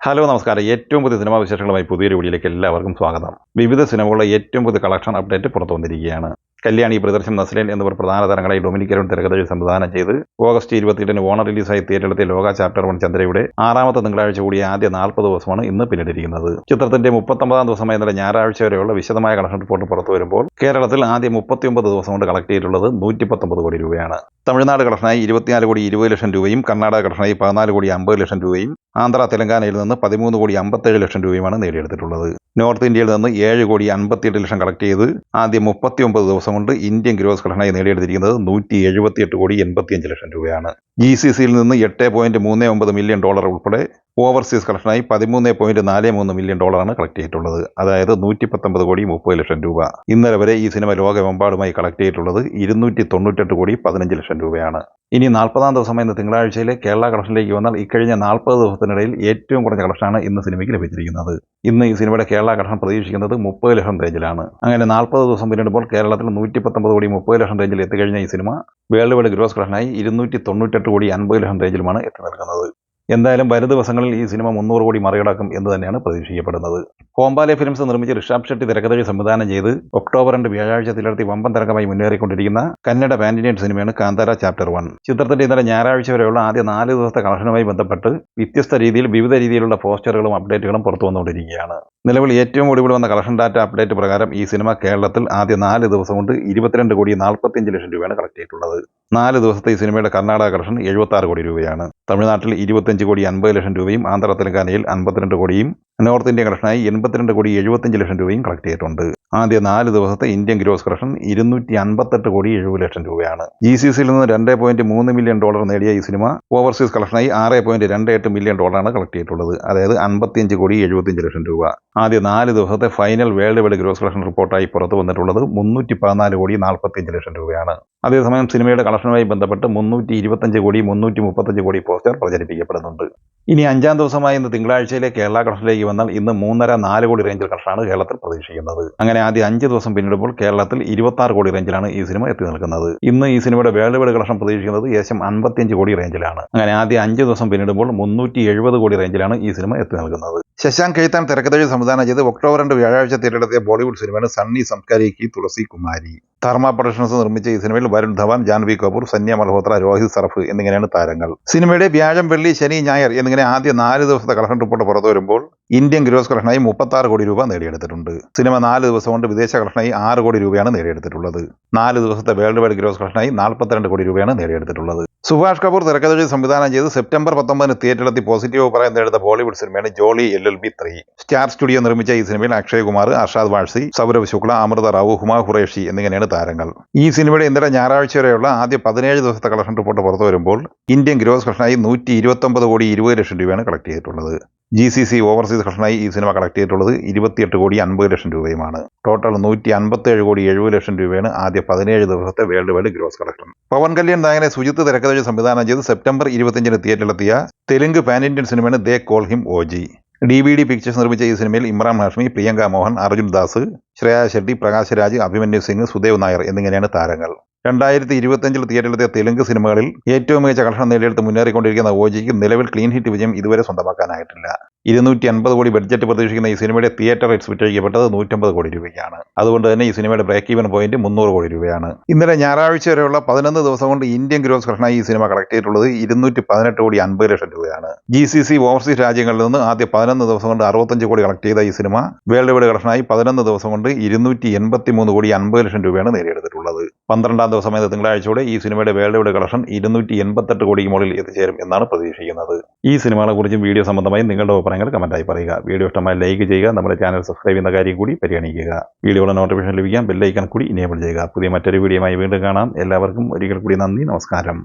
Hello നമസ്കാരം. ഏറ്റവും പുതിയ സിനിമാ വിശേഷങ്ങളുമായി പുതിയൊരു വീഡിയോയിലേക്ക് എല്ലാവർക്കും സ്വാഗതം. വിവിധ സിനിമകളുടെ ഏറ്റവും പുതിയ കളക്ഷൻ അപ്ഡേറ്റ് പുറത്തു വന്നിരിക്കുകയാണ്. കല്യാണി, പ്രിയദർശൻ, നസ്ലിൻ എന്നിവർ പ്രധാന താരങ്ങളായി ഡൊമിനിക് അരുൺ തിരക്കഥയിൽ സംവിധാനം ചെയ്ത് ഓഗസ്റ്റ് 28 ഓണം റിലീസായി തിയേറ്ററിലെത്തിയ ലോക ചാപ്റ്റർ 1 ചന്ദ്രയുടെ ആറാമത്തെ തിങ്കളാഴ്ച കൂടിയ ആദ്യ 40 ദിവസമാണ് ഇന്ന് പിന്നിട്ടിരിക്കുന്നത്. ചിത്രത്തിന്റെ 39ാം ദിവസമായ ഇന്നലെ ഞായറാഴ്ച വരെയുള്ള വിശദമായ കളക്ഷൻ റിപ്പോർട്ട് പുറത്തു വരുമ്പോൾ കേരളത്തിൽ ആദ്യ 39 ദിവസം കൊണ്ട് കളക്ട് ചെയ്തിട്ടുള്ളത് 119 കോടി രൂപയാണ്. തമിഴ്നാട് കളക്ഷനായി 24 കോടി 20 ലക്ഷം രൂപയും കർണാടക കളക്ഷനായി 14 കോടി 50 ലക്ഷം രൂപയും ആന്ധ്ര തെലങ്കാനയിൽ നിന്ന് 13 കോടി 57 ലക്ഷം രൂപയുമാണ് നേടിയെടുത്തിട്ടുള്ളത്. നോർത്ത് ഇന്ത്യയിൽ നിന്ന് 7 കോടി 58 ലക്ഷം കളക്ട് ചെയ്ത് ആദ്യ 39 ദിവസം കൊണ്ട് ഇന്ത്യൻ ഗ്രോസ് കളക്ഷനായി നേടിയെടുത്തിരിക്കുന്നത് 178 കോടി 85 ലക്ഷം രൂപയാണ്. GCCയിൽ നിന്ന് $8.39 മില്യൺ ഉൾപ്പെടെ ഓവർസീസ് കളക്ഷനായി $13.43 മില്യൺ കളക്ട് ചെയ്തിട്ടുള്ളത്. അതായത് 119 കോടി 30 ലക്ഷം രൂപ. ഇന്നലെ വരെ ഈ സിനിമ ലോകമെമ്പാടുമായി കളക്ട് ചെയ്തിട്ടുള്ളത് 298 കോടി 15 ലക്ഷം രൂപയാണ്. ഇനി 40ാം ദിവസമായ ഇന്ന് തിങ്കളാഴ്ചയിലെ കേരള കളക്ഷനിലേക്ക് വന്നാൽ ഇക്കഴിഞ്ഞ 40 ദിവസത്തിനിടയിൽ ഏറ്റവും കുറഞ്ഞ കളക്ഷനാണ് ഇന്ന് സിനിമയ്ക്ക് ലഭിച്ചിരിക്കുന്നത്. ഇന്ന് ഈ സിനിമയുടെ കേരള കളക്ഷൻ പ്രതീക്ഷിക്കുന്നത് 30 ലക്ഷം റേഞ്ചിലാണ്. അങ്ങനെ 40 ദിവസം പിന്നിടുമ്പോൾ കേരളത്തിൽ 119 കോടി 30 ലക്ഷം റേഞ്ചിൽ എത്തിക്കഴിഞ്ഞ ഈ സിനിമ വേൾഡ് വൈഡ് ഗ്രോസ് കളക്ഷനായി 298 കോടി 50 ലക്ഷം റേഞ്ചിലുമാണ് എത്തി നിൽക്കുന്നത്. എന്തായാലും വരും ദിവസങ്ങളിൽ ഈ സിനിമ 300 കോടി മറികടക്കും എന്ന് തന്നെയാണ് പ്രതീക്ഷിക്കപ്പെടുന്നത്. കോമ്പാലെ ഫിലിംസ് നിർമ്മിച്ച് ഋഷഭ് ഷെട്ടി തിരക്കഥയിൽ സംവിധാനം ചെയ്ത് ഒക്ടോബർ 2 വ്യാഴാഴ്ച തിരഞ്ഞെടുത്തി വമ്പൻ തരംഗമായി മുന്നേറിക്കൊണ്ടിരിക്കുന്ന കന്നഡ പാൻ ഇന്ത്യൻ സിനിമയാണ് കാന്താര ചാപ്റ്റർ 1. ചിത്രത്തിന്റെ ഇന്നലെ ഞായറാഴ്ച വരെയുള്ള ആദ്യ 4 ദിവസത്തെ കളക്ഷനുമായി ബന്ധപ്പെട്ട് വ്യത്യസ്ത രീതിയിൽ വിവിധ രീതിയിലുള്ള പോസ്റ്ററുകളും അപ്ഡേറ്റുകളും പുറത്തു വന്നുകൊണ്ടിരിക്കുകയാണ്. നിലവിൽ ഏറ്റവും ഒടുവിൽ വന്ന കളക്ഷൻ ഡാറ്റ അപ്ഡേറ്റ് പ്രകാരം ഈ സിനിമ കേരളത്തിൽ ആദ്യ 4 ദിവസം കൊണ്ട് 22 കോടി 45 ലക്ഷം രൂപയാണ് കളക്ട് ചെയ്തിട്ടുള്ളത്. 4 ദിവസത്തെ ഈ സിനിമയുടെ കർണാടക കളക്ഷൻ 76 കോടി രൂപയാണ്. തമിഴ്നാട്ടിൽ 25 കോടി 50 ലക്ഷം രൂപയും ആന്ധ്ര തെലങ്കാനയിൽ 52 കോടിയും നോർത്ത് ഇന്ത്യൻ കളക്ഷനായി 82 കോടി 75 ലക്ഷം രൂപയും കളക്ട് ചെയ്തിട്ടുണ്ട്. ആദ്യ 4 ദിവസത്തെ ഇന്ത്യൻ ഗ്രോസ് കളക്ഷൻ 258 കോടി 70 ലക്ഷം രൂപയാണ്. GCCയിൽ നിന്ന് $2.3 മില്യൺ നേടിയ ഈ സിനിമ ഓവർസീസ് കളക്ഷനായി 6.28 മില്യൺ കളക്ട് ചെയ്തിട്ടുള്ളത്. അതായത് 55 കോടി 75 ലക്ഷം രൂപ. ആദ്യ 4 ദിവസത്തെ final worldwide gross collection റിപ്പോർട്ടായി പുറത്തു വന്നിട്ടുള്ളത് 314 കോടി 45 ലക്ഷം രൂപയാണ്. അതേസമയം സിനിമയുടെ കളക്ഷനുമായി ബന്ധപ്പെട്ട് 325 കോടി 335 കോടി പോസ്റ്റർ പ്രചരിപ്പിക്കപ്പെടുന്നുണ്ട്. ഇനി 5ാം ദിവസമായ ഇന്ന് തിങ്കളാഴ്ചയിലെ കേരള കളക്ഷനിലേക്ക് വന്നാൽ ഇന്ന് 3.5-4 കോടി റേഞ്ചിൽ കളക്ഷനാണ് കേരളത്തിൽ പ്രതീക്ഷിക്കുന്നത്. അങ്ങനെ ആദ്യ 5 ദിവസം പിന്നിടുമ്പോൾ കേരളത്തിൽ 26 കോടി റേഞ്ചിലാണ് ഈ സിനിമ എത്തി നിൽക്കുന്നത്. ഇന്ന് ഈ സിനിമയുടെ വേൾഡ് വൈഡ് കളക്ഷൻ പ്രതീക്ഷിക്കുന്നത് ഏകദേശം 55 കോടി റേഞ്ചിലാണ്. അങ്ങനെ ആദ്യ 5 ദിവസം പിന്നിടുമ്പോൾ 370 കോടി റേഞ്ചിലാണ് ഈ സിനിമ എത്തി നിൽക്കുന്നത്. ശശാങ്ക് ഖൈത്താൻ തിരക്കഥയിൽ സംവിധാനം ചെയ്ത് ഒക്ടോബർ 2 വ്യാഴാഴ്ച തിയേറ്ററിലെത്തിയ ബോളിവുഡ് സിനിമയാണ് സണ്ണി സംസ്കാരി കി തുളസി കുമാരി. ധർമ്മ പ്രൊഡക്ഷൻസ് നിർമ്മിച്ച ഈ സിനിമയിൽ വരുൺ ധവാൻ, ജാൻവി കപൂർ, സന്യ മൽഹോത്ര, രോഹിത് സർഫ് എന്നിങ്ങനെയാണ് താരങ്ങൾ. സിനിമയുടെ വ്യാഴം, വെള്ളി, ശനി, ഞായർ എന്നിങ്ങനെ ആദ്യ 4 ദിവസത്തെ കളക്ഷൻ റിപ്പോർട്ട് പുറത്തു വരുമ്പോൾ ഇന്ത്യൻ ഗ്രോസ് കളക്ഷനായി 36 കോടി രൂപ നേടിയെടുത്തിട്ടുണ്ട്. സിനിമ 4 ദിവസം കൊണ്ട് വിദേശ കളക്ഷനായി 6 കോടി രൂപയാണ് നേടിയെടുത്തിട്ടുള്ളത്. 4 ദിവസത്തെ വേൾഡ് വൈഡ് ഗ്രോസ് കളക്ഷനായി 42 കോടി രൂപയാണ് നേടിയെടുത്തിട്ടുള്ളത്. സുഭാഷ് കപൂർ തിരക്കഥയിൽ സംവിധാനം ചെയ്ത് സെപ്റ്റംബർ 19 തിയേറ്ററിലെത്തി പോസിറ്റീവ് അഭിപ്രായം നേടുന്ന ബോളിവുഡ് സിനിമയാണ് ജോളി LLB 3. സ്റ്റാർ സ്റ്റുഡിയോ നിർമ്മിച്ച ഈ സിനിമയിൽ അക്ഷയ് കുമാർ, അർഷാദ് വാഴ്സി, സൗരവ് ശുക്ല, അമൃത റാവു, ഹുമ ഖുറേഷി എന്നിങ്ങനെയാണ് താരങ്ങൾ. ഈ സിനിമയുടെ ഇന്നലെ ഞായറാഴ്ച വരെയുള്ള ആദ്യ 17 ദിവസത്തെ കളക്ഷൻ റിപ്പോർട്ട് പുറത്തു വരുമ്പോൾ ഇന്ത്യൻ ഗ്രോസ് കളക്ഷനായി 129 കോടി 20 ലക്ഷം രൂപയാണ് കളക്ട് ചെയ്തിട്ടുള്ളത്. GCC ഓവർസീസ് കളക്ഷനായി ഈ സിനിമ കളക്ട് ചെയ്തിട്ടുള്ളത് 28 കോടി 50 ലക്ഷം രൂപയുമാണ്. ടോട്ടൽ 157 കോടി 70 ലക്ഷം രൂപയാണ് ആദ്യ 17 ദിവസത്തെ world wide gross collection. Pawan Kalyan നായകനെ സുജിത്ത് തിരക്കഥയിൽ സംവിധാനം ചെയ്ത് സെപ്റ്റംബർ 25 തിയേറ്ററിലെത്തിയ തെലുങ്ക് പാൻ ഇന്ത്യൻ സിനിമയാണ് ദേ call him OG. DVD pictures നിർമ്മിച്ച ഈ സിനിമയിൽ ഇമ്രാൻ ഹാഷ്മി, പ്രിയങ്ക മോഹൻ, അർജുൻ ദാസ്, ശ്രേയ ഷെട്ടി, പ്രകാശ് രാജ്, അഭിമന്യു സിംഗ്, സുദേവ് നായർ എന്നിങ്ങനെയാണ് താരങ്ങൾ. 2025 തിയേറ്ററിലെത്തിയ തെലുങ്ക് സിനിമകളിൽ ഏറ്റവും മികച്ച കളക്ഷൻ നേടിയെടുത്ത് മുന്നേറിക്കൊണ്ടിരിക്കുന്ന OGക്ക് നിലവിൽ ക്ലീൻ ഹിറ്റ് വിജയം ഇതുവരെ സ്വന്തമാക്കാനായിട്ടില്ല. 250 കോടി ബഡ്ജറ്റ് പ്രതീക്ഷിക്കുന്ന ഈ സിനിമയുടെ തിയേറ്റർ റൈറ്റ്സ് വിറ്റഴിക്കപ്പെട്ടത് 150 കോടി രൂപയ്ക്കാണ്. അതുകൊണ്ട് തന്നെ ഈ സിനിമയുടെ ബ്രേക്ക് ഈവൻ പോയിന്റ് 300 കോടി രൂപയാണ്. ഇന്നലെ ഞായറാഴ്ച വരെയുള്ള 11 ദിവസം കൊണ്ട് ഇന്ത്യൻ ഗ്രോസ് കളക്ഷനായി ഈ സിനിമ കളക്ട് ചെയ്തിട്ടുള്ളത് 218 കോടി 50 ലക്ഷം രൂപയാണ്. GCC ഓവർസീസ് രാജ്യങ്ങളിൽ നിന്ന് ആദ്യ 11 ദിവസം കൊണ്ട് 65 കോടി കളക്ട് ചെയ്ത ഈ സിനിമ വേൾഡ് വൈഡ് കളക്ഷനായി 11 ദിവസം കൊണ്ട് 283 കോടി 50 ലക്ഷം രൂപയാണ് നേടിയെടുത്തിട്ടുള്ളത്. 12ാം ദിവസമായ തിങ്കളാഴ്ചയോടെ ഈ സിനിമയുടെ വേൾഡ് വൈഡ് കളക്ഷൻ 288 കോടിക്ക് മുകളിൽ എത്തിച്ചേരും എന്നാണ് പ്രതീക്ഷിക്കുന്നത്. ഈ സിനിമകളെ കുറിച്ചും വീഡിയോ സംബന്ധമായി നിങ്ങളുടെ അഭിപ്രായങ്ങൾ കമന്റായി പറയുക. വീഡിയോ ഇഷ്ടമായി ലൈക്ക് ചെയ്യുക. നമ്മുടെ ചാനൽ സബ്സ്ക്രൈബ് ചെയ്യുന്ന കാര്യം കൂടി പരിഗണിക്കുക. വീഡിയോയുടെ നോട്ടിഫിക്കേഷൻ ലഭിക്കാൻ ബെൽ ഐക്കൺ കൂടി ഇനേബിൾ ചെയ്യുക. പുതിയ മറ്റൊരു വീഡിയോയുമായി വീണ്ടും കാണാം. എല്ലാവർക്കും ഒരിക്കൽ കൂടി നന്ദി, നമസ്കാരം.